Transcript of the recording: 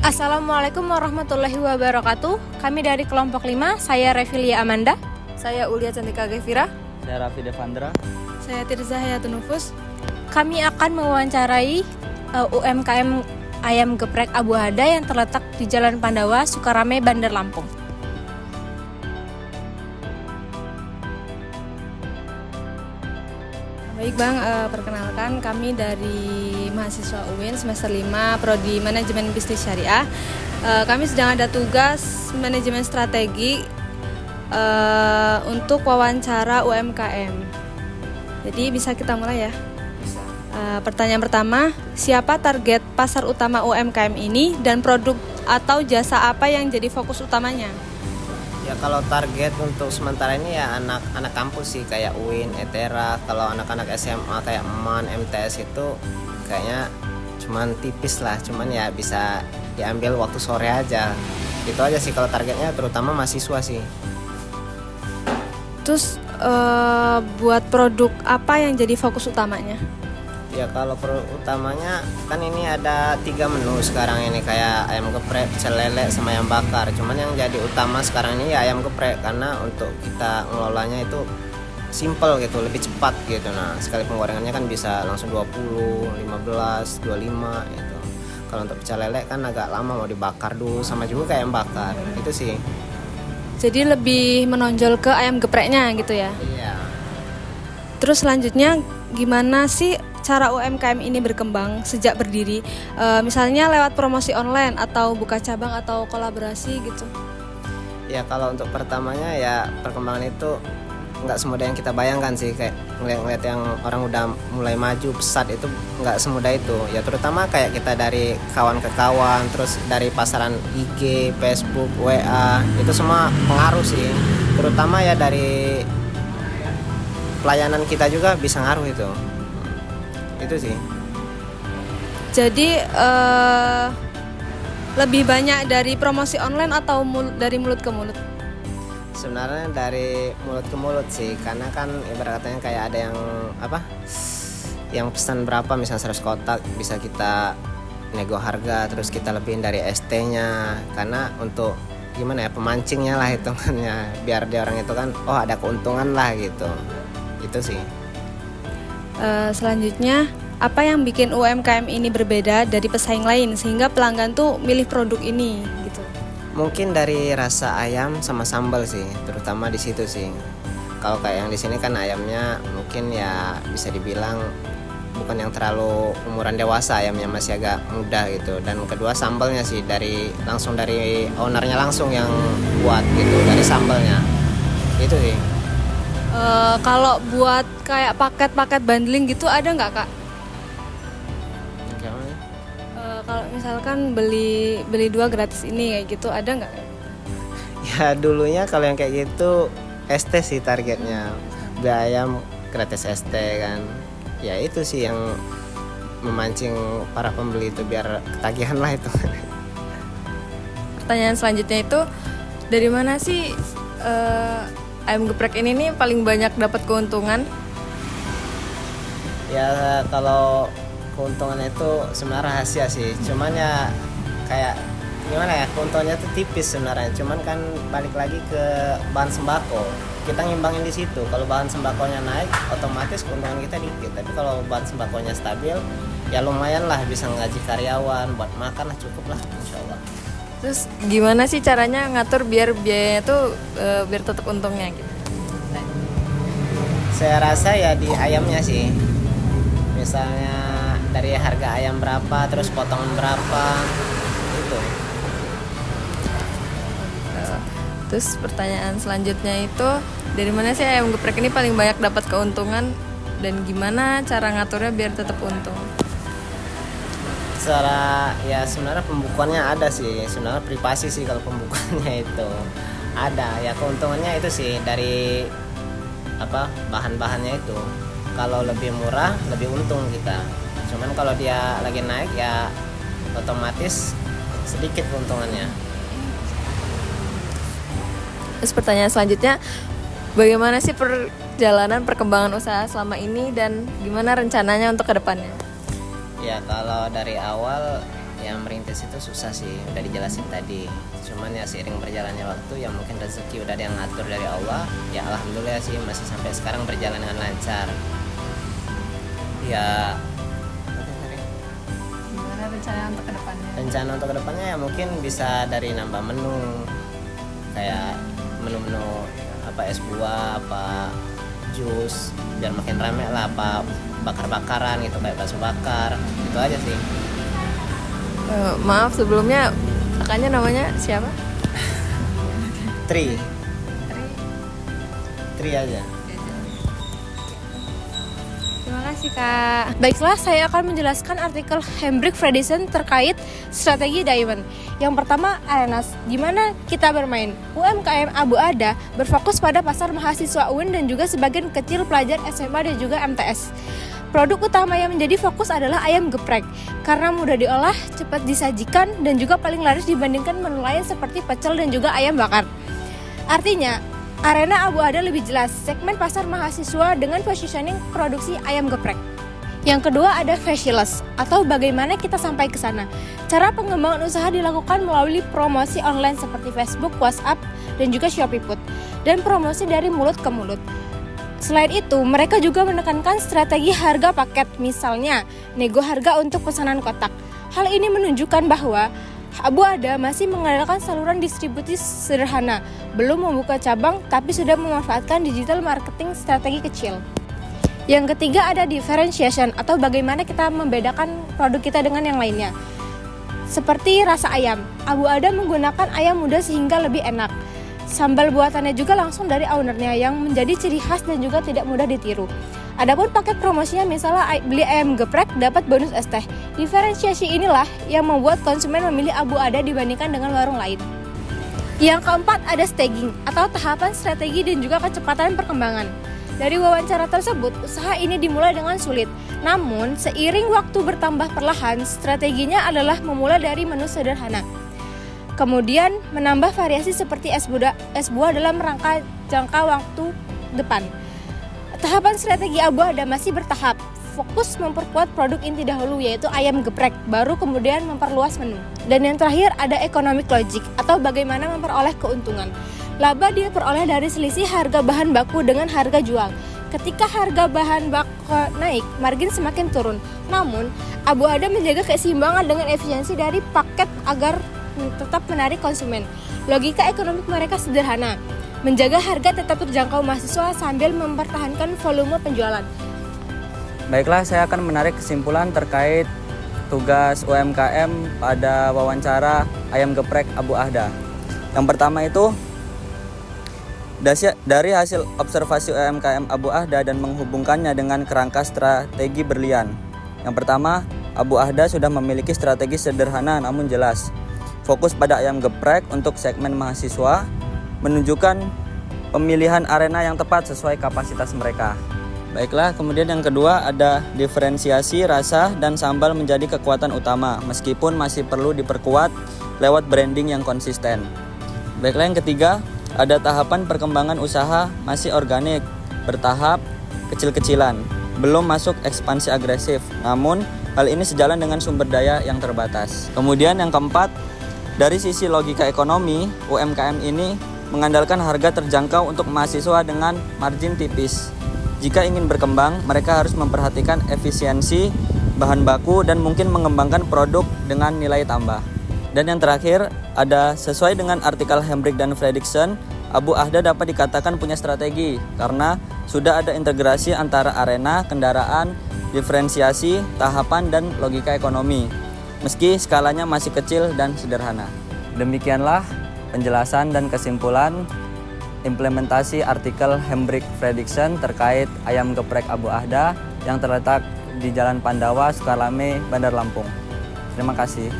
Assalamualaikum warahmatullahi wabarakatuh. Kami dari kelompok 5, saya Revilia Amanda. Saya Ulia Cantika Gevira. Saya Raffi Devandra. Saya Tirza Hayatunufus. Kami akan mewawancarai UMKM Ayam Geprek Abu Hada yang terletak di Jalan Pandawa, Sukarame, Bandar Lampung. Baik Bang, perkenalkan kami dari mahasiswa UIN semester 5 Prodi Manajemen Bisnis Syariah. Kami sedang ada tugas manajemen strategi untuk wawancara UMKM. Jadi bisa kita mulai ya? Bisa. Pertanyaan pertama, siapa target pasar utama UMKM ini dan produk atau jasa apa yang jadi fokus utamanya? Ya kalau target untuk sementara ini ya anak-anak kampus sih kayak UIN, ETERA. Kalau anak-anak SMA kayak MAN, MTS itu kayaknya cuman tipis lah, cuman ya bisa diambil waktu sore aja. Itu aja sih kalau targetnya, terutama mahasiswa sih. Terus buat produk apa yang jadi fokus utamanya? Ya kalau produk utamanya kan ini ada 3 menu sekarang ini, kayak ayam geprek, pecel lele, sama ayam bakar. Cuman yang jadi utama sekarang ini ya ayam geprek, karena untuk kita ngelolanya itu simple gitu, lebih cepat gitu. Nah sekali penggorengannya kan bisa langsung 20, 15, 25 gitu. Kalau untuk pecel lele kan agak lama, mau dibakar dulu, sama juga kayak ayam bakar itu sih. Jadi lebih menonjol ke ayam gepreknya gitu ya? Iya. Terus selanjutnya gimana sih cara UMKM ini berkembang sejak berdiri? Misalnya lewat promosi online atau buka cabang atau kolaborasi gitu? Ya kalau untuk pertamanya ya perkembangan itu nggak semudah yang kita bayangkan sih. Kayak ngeliat yang orang udah mulai maju pesat itu nggak semudah itu. Ya terutama kayak kita dari kawan ke kawan, terus dari pasaran IG, Facebook, WA, itu semua pengaruh sih. Terutama ya dari pelayanan kita juga bisa ngaruh itu sih. Jadi lebih banyak dari promosi online atau dari mulut ke mulut? Sebenarnya dari mulut ke mulut sih, karena kan ibaratnya kayak ada yang pesan berapa, misalnya 100 kotak bisa kita nego harga, terus kita lebihin dari ST-nya, karena untuk gimana ya, pemancingnya lah hitungannya, biar dia orang itu kan oh ada keuntungan lah gitu. Itu sih. Selanjutnya, apa yang bikin UMKM ini berbeda dari pesaing lain sehingga pelanggan tuh milih produk ini gitu? Mungkin dari rasa ayam sama sambal sih, terutama di situ sih. Kalau kayak yang di sini kan ayamnya mungkin ya bisa dibilang bukan yang terlalu umuran dewasa, ayamnya masih agak muda gitu. Dan kedua sambalnya sih langsung dari ownernya langsung yang buat gitu, dari sambalnya. Itu sih. Kalau buat kayak paket-paket bundling gitu ada nggak Kak? Kalau misalkan beli 2 gratis ini kayak gitu ada nggak? Ya dulunya kalau yang kayak gitu ST sih targetnya, beli ayam gratis ST kan. Ya itu sih yang memancing para pembeli itu biar ketagihan lah itu. Pertanyaan selanjutnya itu, dari mana sih ayam geprek ini nih paling banyak dapat keuntungan? Ya kalau keuntungannya itu sebenarnya rahasia sih, cuman ya kayak gimana ya, keuntungannya itu tipis sebenarnya. Cuman kan balik lagi ke bahan sembako, kita ngimbangin di situ. Kalau bahan sembakonya naik, otomatis keuntungan kita dikit. Tapi kalau bahan sembakonya stabil, ya lumayan lah, bisa ngaji karyawan, buat makan lah, cukup lah insya Allah. Terus gimana sih caranya ngatur biar biayanya tuh biar tetap untungnya gitu? Saya rasa ya di ayamnya sih, misalnya dari harga ayam berapa, terus potongan berapa, itu. Terus pertanyaan selanjutnya itu, dari mana sih ayam geprek ini paling banyak dapat keuntungan dan gimana cara ngaturnya biar tetap untung? Secara ya sebenarnya pembukuannya ada sih, sebenarnya privasi sih kalau pembukuannya itu ada. Ya keuntungannya itu sih dari bahan-bahannya itu. Kalau lebih murah lebih untung kita. Cuman kalau dia lagi naik ya otomatis sedikit keuntungannya. Terus pertanyaan selanjutnya, bagaimana sih perjalanan perkembangan usaha selama ini dan gimana rencananya untuk kedepannya? Ya kalau dari awal yang merintis itu susah sih, udah dijelasin tadi. Cuman ya seiring berjalannya waktu ya mungkin rezeki udah ada yang ngatur dari Allah. Ya alhamdulillah sih masih sampai sekarang berjalan dengan lancar. Ya Gimana rencana untuk kedepannya? rencana untuk kedepannya ya mungkin bisa dari nambah menu, kayak menu-menu apa es buah, apa jus, biar makin rame lah, apa bakar-bakaran gitu kayak bakso bakar, itu aja sih. Maaf sebelumnya, kakaknya namanya siapa? Tri aja. Terima kasih Kak. Baiklah, saya akan menjelaskan artikel Hendrik Fredriksen terkait strategi Diamond. Yang pertama, arenas, di mana kita bermain. UMKM Abu Ada berfokus pada pasar mahasiswa UIN dan juga sebagian kecil pelajar SMA dan juga MTS. Produk utama yang menjadi fokus adalah ayam geprek, karena mudah diolah, cepat disajikan, dan juga paling laris dibandingkan menu lain seperti pecel dan juga ayam bakar. Artinya, arena Abu Ada lebih jelas, segmen pasar mahasiswa dengan positioning produksi ayam geprek. Yang kedua ada fashion-less, atau bagaimana kita sampai ke sana. Cara pengembangan usaha dilakukan melalui promosi online seperti Facebook, WhatsApp, dan juga Shopee Food, dan promosi dari mulut ke mulut. Selain itu, mereka juga menekankan strategi harga paket, misalnya nego harga untuk pesanan kotak. Hal ini menunjukkan bahwa Abu Ada masih mengandalkan saluran distribusi sederhana, belum membuka cabang tapi sudah memanfaatkan digital marketing strategi kecil. Yang ketiga ada differentiation, atau bagaimana kita membedakan produk kita dengan yang lainnya. Seperti rasa ayam, Abu Ada menggunakan ayam muda sehingga lebih enak. Sambal buatannya juga langsung dari ownernya yang menjadi ciri khas dan juga tidak mudah ditiru. Adapun paket promosinya misalnya beli ayam geprek dapat bonus es teh. Diferensiasi inilah yang membuat konsumen memilih Abu Ada dibandingkan dengan warung lain. Yang keempat ada staging, atau tahapan strategi dan juga kecepatan perkembangan. Dari wawancara tersebut, usaha ini dimulai dengan sulit. Namun, seiring waktu bertambah perlahan, strateginya adalah memulai dari menu sederhana. Kemudian menambah variasi seperti es buah dalam rangka jangka waktu depan. Tahapan strategi Abu Ada masih bertahap. Fokus memperkuat produk inti dahulu yaitu ayam geprek, baru kemudian memperluas menu. Dan yang terakhir ada economic logic, atau bagaimana memperoleh keuntungan. Laba diperoleh dari selisih harga bahan baku dengan harga jual. Ketika harga bahan baku naik, margin semakin turun. Namun, Abu Ada menjaga keseimbangan dengan efisiensi dari paket agar tetap menarik konsumen. Logika ekonomi mereka sederhana, menjaga harga tetap terjangkau mahasiswa sambil mempertahankan volume penjualan. Baiklah, saya akan menarik kesimpulan terkait tugas UMKM pada wawancara ayam geprek Abu Ada. Yang pertama itu, dari hasil observasi UMKM Abu Ada dan menghubungkannya dengan kerangka strategi berlian. Yang pertama, Abu Ada sudah memiliki strategi sederhana namun jelas. Fokus pada ayam geprek untuk segmen mahasiswa, menunjukkan pemilihan arena yang tepat sesuai kapasitas mereka. Baiklah, kemudian yang kedua ada diferensiasi rasa dan sambal menjadi kekuatan utama, meskipun masih perlu diperkuat lewat branding yang konsisten. Baiklah, yang ketiga ada tahapan perkembangan usaha masih organik, bertahap, kecil-kecilan, belum masuk ekspansi agresif, namun hal ini sejalan dengan sumber daya yang terbatas. Kemudian yang keempat, dari sisi logika ekonomi, UMKM ini mengandalkan harga terjangkau untuk mahasiswa dengan margin tipis. Jika ingin berkembang, mereka harus memperhatikan efisiensi, bahan baku, dan mungkin mengembangkan produk dengan nilai tambah. Dan yang terakhir, ada sesuai dengan artikel Hendrik dan Fredriksen, Abu Ada dapat dikatakan punya strategi karena sudah ada integrasi antara arena, kendaraan, diferensiasi, tahapan, dan logika ekonomi. Meski skalanya masih kecil dan sederhana. Demikianlah penjelasan dan kesimpulan implementasi artikel Hendrik Fredriksen terkait ayam geprek Abu Ada yang terletak di Jalan Pandawa, Sukarlame, Bandar Lampung. Terima kasih.